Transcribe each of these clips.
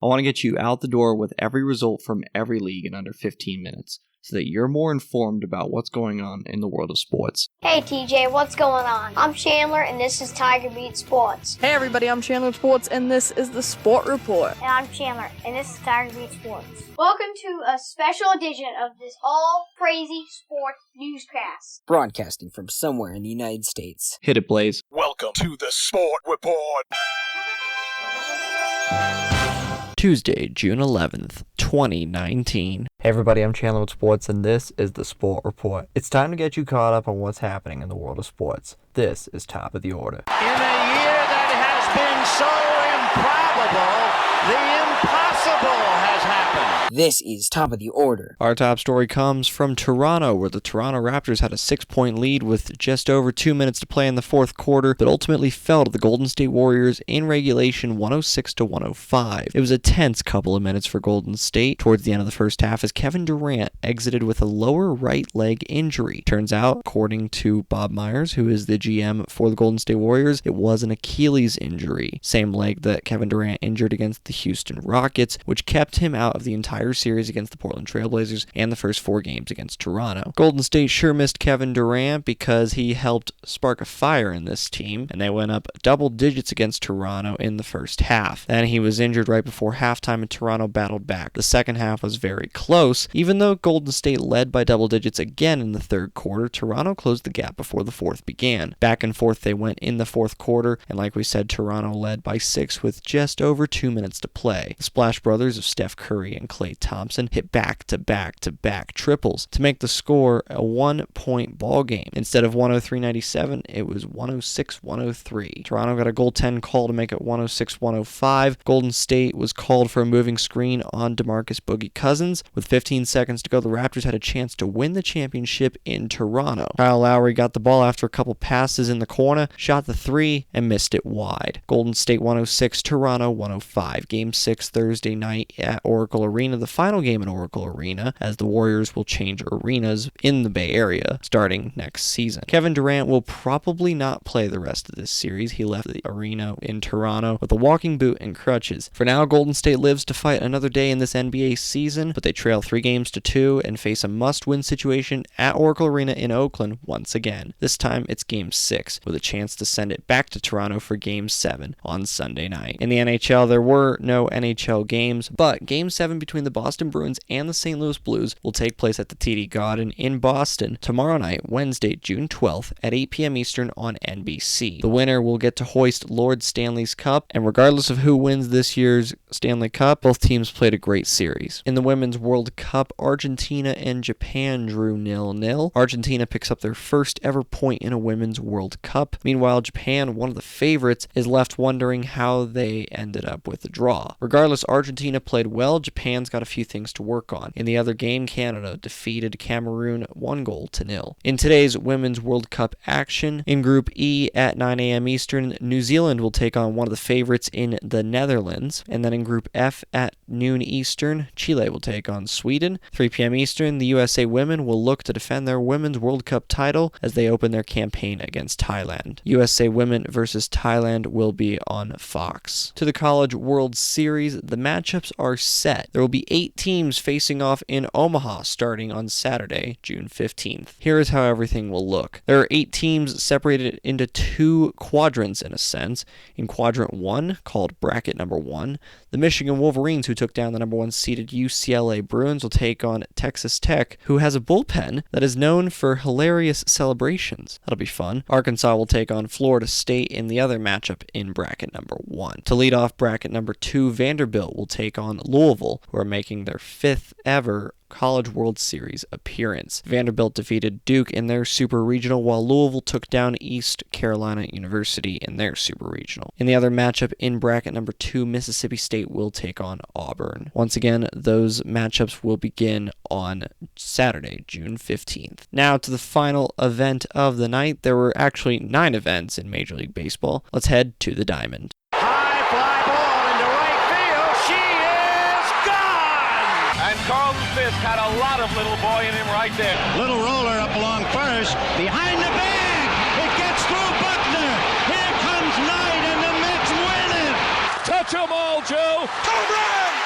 I want to get you out the door with every result from every league in under 15 minutes, so that you're more informed about what's going on in the world of sports. Hey TJ, what's going on? I'm Chandler and this is Tiger Beat Sports. Hey everybody, I'm Chandler Sports and this is the Sport Report. And I'm Chandler and this is Tiger Beat Sports. Welcome to a special edition of this all crazy sports newscast. Broadcasting from somewhere in the United States. Hit it, Blaze. Welcome to the Sport Report. Tuesday, June 11th, 2019. Hey everybody, I'm Chandler with Sports, and this is the Sport Report. It's time to get you caught up on what's happening in the world of sports. This is Top of the Order. In a year that has been so improbable, the impossible has happened. This is Top of the Order. Our top story comes from Toronto, where the Toronto Raptors had a 6-point lead with just over 2 minutes to play in the fourth quarter, but ultimately fell to the Golden State Warriors in regulation 106-105. It was a tense couple of minutes for Golden State towards the end of the first half as Kevin Durant exited with a lower right leg injury. Turns out, according to Bob Myers, who is the GM for the Golden State Warriors, it was an Achilles injury, same leg that Kevin Durant injured against the Houston Rockets, which kept him out of the entire series against the Portland Trailblazers and the first 4 games against Toronto. Golden State sure missed Kevin Durant because he helped spark a fire in this team, and they went up double digits against Toronto in the first half. Then he was injured right before halftime and Toronto battled back. The second half was very close. Even though Golden State led by double digits again in the third quarter, Toronto closed the gap before the fourth began. Back and forth they went in the fourth quarter, and like we said, Toronto led by 6 with just over 2 minutes to play. The Splash Brothers of Steph Curry and Klay Thompson hit back-to-back-to-back triples to make the score a 1-point ball game. Instead of 103-97, it was 106-103. Toronto got a goaltend call to make it 106-105. Golden State was called for a moving screen on DeMarcus Boogie Cousins. With 15 seconds to go, the Raptors had a chance to win the championship in Toronto. Kyle Lowry got the ball after a couple passes in the corner, shot the 3, and missed it wide. Golden State 106, Toronto 105. Game 6 Thursday night at Oracle Arena, the final game at Oracle Arena, as the Warriors will change arenas in the Bay Area starting next season. Kevin Durant will probably not play the rest of this series. He left the arena in Toronto with a walking boot and crutches. For now, Golden State lives to fight another day in this NBA season, but they trail 3-2 and face a must-win situation at Oracle Arena in Oakland once again. This time, it's Game 6, with a chance to send it back to Toronto for Game 7 on Sunday night. In the NHL, there were no NHL games, but Game 7 between the Boston Bruins and the St. Louis Blues will take place at the TD Garden in Boston tomorrow night, Wednesday, June 12th at 8 p.m. Eastern on NBC. The winner will get to hoist Lord Stanley's Cup, and regardless of who wins this year's Stanley Cup, both teams played a great series. In the Women's World Cup, Argentina and Japan drew 0-0. Argentina picks up their first ever point in a Women's World Cup. Meanwhile, Japan, one of the favorites, is left wondering how they ended up with a draw. Regardless, Argentina played well. Japan's got a few things to work on. In the other game, Canada defeated Cameroon 1-0. In today's Women's World Cup action, in Group E at 9 a.m. Eastern, New Zealand will take on one of the favorites in the Netherlands. And then in Group F at noon Eastern, Chile will take on Sweden. 3 p.m. Eastern, the USA women will look to defend their Women's World Cup title as they open their campaign against Thailand. USA women versus Thailand will be on Fox. To the College World Series, the matchups are set. There will be 8 teams facing off in Omaha starting on Saturday, June 15th. Here is how everything will look. There are 8 teams separated into 2 quadrants in a sense. In Quadrant 1, called Bracket Number 1, the Michigan Wolverines, who took down the number 1 seeded UCLA Bruins, will take on Texas Tech, who has a bullpen that is known for hilarious celebrations. That'll be fun. Arkansas will take on Florida State in the other matchup in Bracket Number 1. To lead off Bracket Number 2, Vanderbilt will take on Louisville, who are making their 5th ever College World Series appearance. Vanderbilt defeated Duke in their Super Regional, while Louisville took down East Carolina University in their Super Regional. In the other matchup in Bracket Number 2, Mississippi State will take on Auburn. Once again, those matchups will begin on Saturday, June 15th. Now to the final event of the night. There were actually 9 events in Major League Baseball. Let's head to the Diamond. High fly ball into right field. She is gone! And Carlton Fisk had a lot of little boy in him right there. Little roller up along first. Behind the bag. It gets through Buckner. Here comes Knight, and the Mets win it. Touch 'em all, Joe. Home run!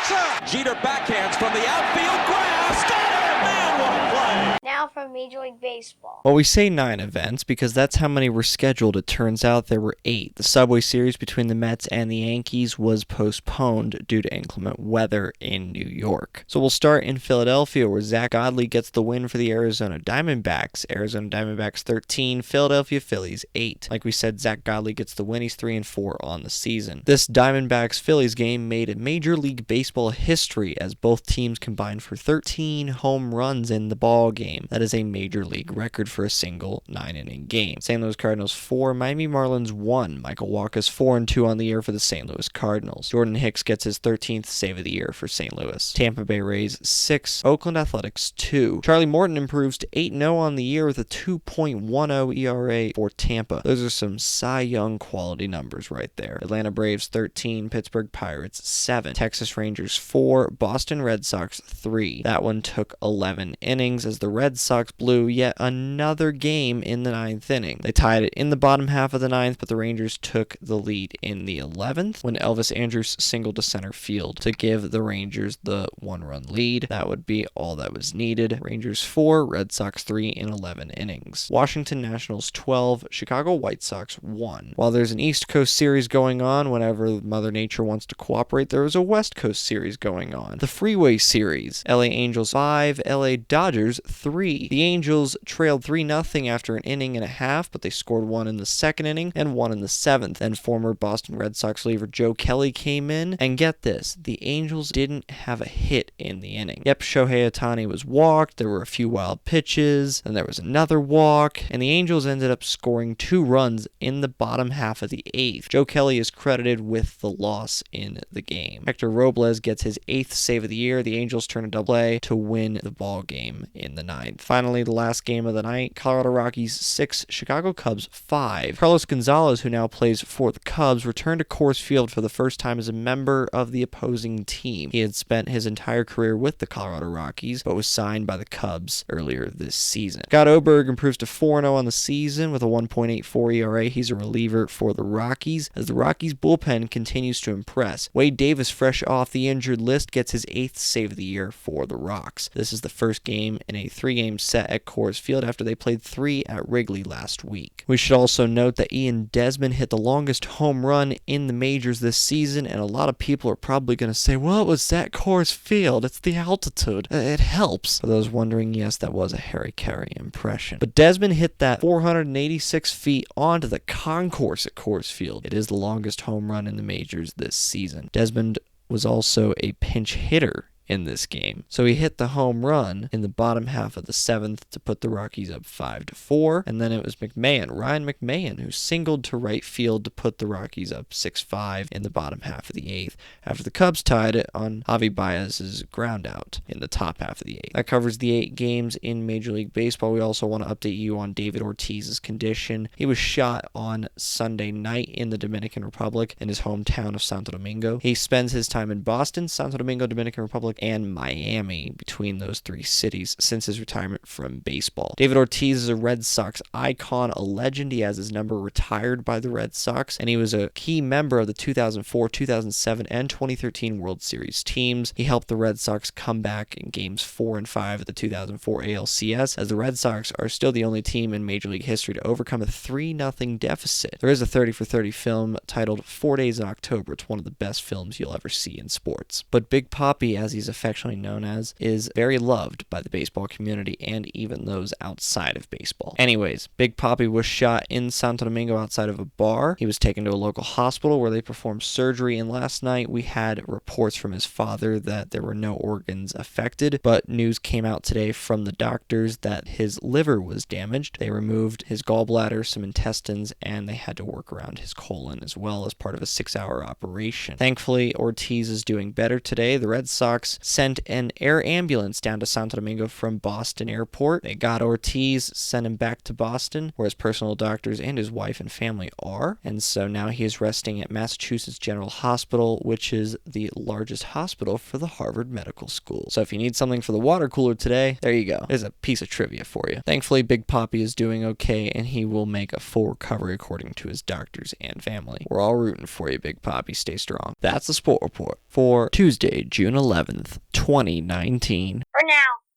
Boxer! Jeter backhands from the outfield grass. Got it! Man, what a play! Now from Major League Baseball. Well, we say 9 events because that's how many were scheduled. It turns out there were 8. The Subway Series between the Mets and the Yankees was postponed due to inclement weather in New York. So we'll start in Philadelphia, where Zach Godley gets the win for the Arizona Diamondbacks. Arizona Diamondbacks 13, Philadelphia Phillies 8. Like we said, Zach Godley gets the win. He's 3-4 on the season. This Diamondbacks-Phillies game made a Major League Baseball history as both teams combined for 13 home runs in the ball game. That is a Major League record for a single 9-inning game. St. Louis Cardinals 4, Miami Marlins 1. Michael Wacha's 4-2 on the year for the St. Louis Cardinals. Jordan Hicks gets his 13th save of the year for St. Louis. Tampa Bay Rays 6, Oakland Athletics 2. Charlie Morton improves to 8-0 on the year with a 2.10 ERA for Tampa. Those are some Cy Young quality numbers right there. Atlanta Braves 13, Pittsburgh Pirates 7, Texas Rangers 4, Boston Red Sox 3. That one took 11 innings as the Red Sox blew yet another game in the 9th inning. They tied it in the bottom half of the 9th, but the Rangers took the lead in the 11th when Elvis Andrus singled to center field to give the Rangers the 1-run lead. That would be all that was needed. Rangers 4, Red Sox 3 in 11 innings. Washington Nationals 12, Chicago White Sox 1. While there's an East Coast series going on, whenever Mother Nature wants to cooperate, there was a West Coast series going on. The Freeway Series. LA Angels 5, LA Dodgers 3. The Angels trailed 3-0 after an inning and a half, but they scored 1 in the 2nd inning and 1 in the 7th. Then former Boston Red Sox reliever Joe Kelly came in, and get this, the Angels didn't have a hit in the inning. Yep, Shohei Ohtani was walked, there were a few wild pitches, and there was another walk, and the Angels ended up scoring 2 runs in the bottom half of the 8th. Joe Kelly is credited with the loss in the game. Hector Robles gets his 8th save of the year. The Angels turn a double-A to win the ball game in the 9th. Finally, the last game of the night, Colorado Rockies 6, Chicago Cubs 5. Carlos Gonzalez, who now plays for the Cubs, returned to Coors Field for the first time as a member of the opposing team. He had spent his entire career with the Colorado Rockies, but was signed by the Cubs earlier this season. Scott Oberg improves to 4-0 on the season with a 1.84 ERA. He's a reliever for the Rockies, as the Rockies bullpen continues to impress. Wade Davis, fresh off the injured list, gets his 8th save of the year for the Rocks. This is the first game in a 3-game set at Coors Field after they played 3 at Wrigley last week. We should also note that Ian Desmond hit the longest home run in the majors this season, and a lot of people are probably going to say, well, it was at Coors Field. It's the altitude. It helps. For those wondering, yes, that was a Harry Carey impression. But Desmond hit that 486 feet onto the concourse at Coors Field. It is the longest home run in the majors this season. Desmond was also a pinch hitter in this game. So he hit the home run in the bottom half of the 7th to put the Rockies up 5-4, and then it was Ryan McMahon, who singled to right field to put the Rockies up 6-5 in the bottom half of the 8th, after the Cubs tied it on Javi Baez's ground out in the top half of the 8th. That covers the 8 games in Major League Baseball. We also want to update you on David Ortiz's condition. He was shot on Sunday night in the Dominican Republic in his hometown of Santo Domingo. He spends his time in Boston, Santo Domingo, Dominican Republic, and Miami between those 3 cities since his retirement from baseball. David Ortiz is a Red Sox icon, a legend. He has his number retired by the Red Sox, and he was a key member of the 2004, 2007, and 2013 World Series teams. He helped the Red Sox come back in games 4 and 5 of the 2004 ALCS, as the Red Sox are still the only team in Major League history to overcome a 3-0 deficit. There is a 30 for 30 film titled 4 Days in October. It's one of the best films you'll ever see in sports. But Big Papi, as he's affectionately known as, is very loved by the baseball community and even those outside of baseball. Anyways, Big Papi was shot in Santo Domingo outside of a bar. He was taken to a local hospital where they performed surgery, and last night we had reports from his father that there were no organs affected, but news came out today from the doctors that his liver was damaged. They removed his gallbladder, some intestines, and they had to work around his colon as well as part of a 6-hour operation. Thankfully, Ortiz is doing better today. The Red Sox Raptors sent an air ambulance down to Santo Domingo from Boston Airport. They got Ortiz, sent him back to Boston, where his personal doctors and his wife and family are. And so now he is resting at Massachusetts General Hospital, which is the largest hospital for the Harvard Medical School. So if you need something for the water cooler today, there you go. There's a piece of trivia for you. Thankfully, Big Papi is doing okay, and he will make a full recovery according to his doctors and family. We're all rooting for you, Big Papi. Stay strong. That's the Sport Report for Tuesday, June 11th, 2019. For now,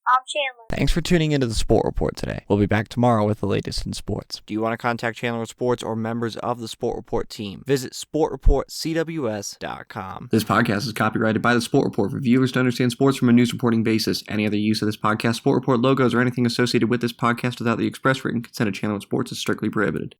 I'm Chandler. Thanks for tuning into the Sport Report today. We'll be back tomorrow with the latest in sports. Do you want to contact Chandler Sports or members of the Sport Report team? Visit sportreportcws.com. This podcast is copyrighted by the Sport Report for viewers to understand sports from a news reporting basis. Any other use of this podcast, Sport Report logos, or anything associated with this podcast without the express written consent of Chandler Sports is strictly prohibited.